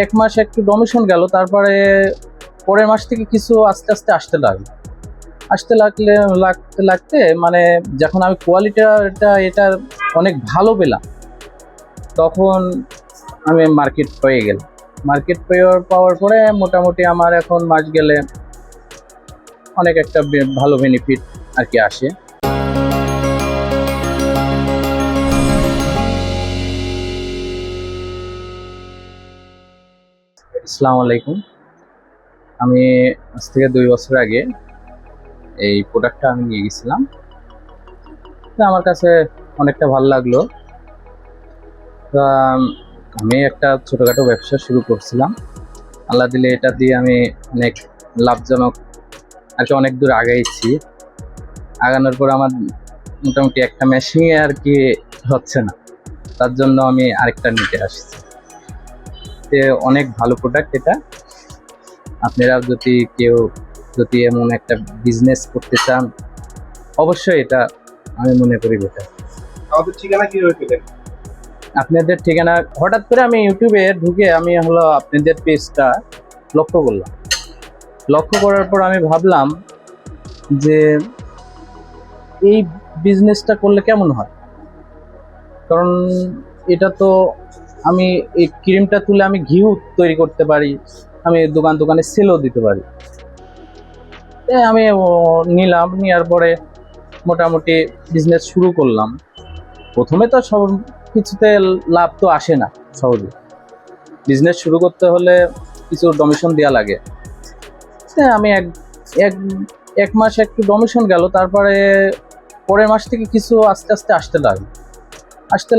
এক মাস একটু ডমিশন গেল, তারপরে পরের মাস থেকে কিছু আস্তে আস্তে আসতে লাগতে মানে যখন আমি কোয়ালিটিটা এটার অনেক ভালো পেলাম, তখন আমি মার্কেট পেয়ে গেলাম। মার্কেট পাওয়ার পরে মোটামুটি আমার এখন মাস গেলে অনেক একটা ভালো বেনিফিট আর কি আসে। আসসালামু আলাইকুম। আমি আজ থেকে 2 বছর আগে এই প্রোডাক্টটা আমি নিয়ে গেছিলাম, তো আমার কাছে অনেকটা ভালো লাগলো। তা আমি একটা ছোটোখাটো ব্যবসা শুরু করছিলাম, আল্লাহ দিলে এটা দিয়ে আমি অনেক লাভজনক আর কি অনেক দূর আগাইছি। আগানোর পর আমার মোটামুটি একটা মেশিনে আর কি হচ্ছে না, তার জন্য আমি আরেকটা নিতে আসছি। অনেক ভালো প্রোডাক্ট এটা। আপনারা যদি এমন একটা বিজনেস করতে চান, অবশ্যই এটা আমি মনে করি বেটার। আমাদের ঠিকানা কিভাবে পেলেন? আপনাদের ঠিকানা হঠাৎ করে আমি ইউটিউবে ঢুকে আমি আপনাদের পেজটা লক্ষ্য করলাম। লক্ষ্য করার পর আমি ভাবলাম যে এই বিজনেসটা করলে কেমন হয়, কারণ এটা তো আমি এই ক্রিমটা তুলে আমি ঘিও তৈরি করতে পারি, আমি দোকানে সেলও দিতে পারি। আমি নিলাম, নেওয়ার পরে মোটামুটি বিজনেস শুরু করলাম। প্রথমে তো সব কিছুতে লাভ তো আসে না সহজে। বিজনেস শুরু করতে হলে কিছু ডমিশন দেওয়া লাগে। আমি এক মাস একটু ডমিশন গেল, তারপরে পরের মাস থেকে কিছু আস্তে আস্তে আসতে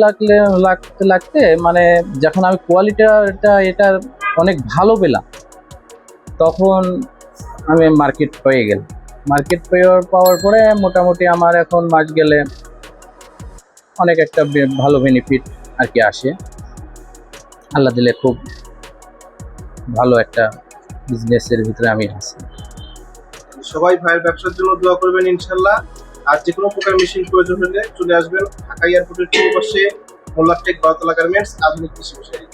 লাগতে মানে যখন আমি কোয়ালিটিটা এটার অনেক ভালো পেলাম, তখন আমি মার্কেট পেয়ে গেলাম। মার্কেট পাওয়ার পরে মোটামুটি আমার এখন মাস গেলে অনেক একটা ভালো বেনিফিট আর কি আসে। আল্লাহ দিলে খুব ভালো একটা বিজনেসের ভিতরে আমি আছি। সবাই ভাইয়ের ব্যবসার জন্য দোয়া করবেন ইনশাল্লাহ। আর যে কোনো প্রকার মেশিন প্রয়োজন হলে চলে আসবেন ঢাকা এয়ারপোর্টের ঠিক পাশে মোল্লারটেক 12তলা গার্মেন্টস আধুনিক কৃষি ব্যবসায়ী।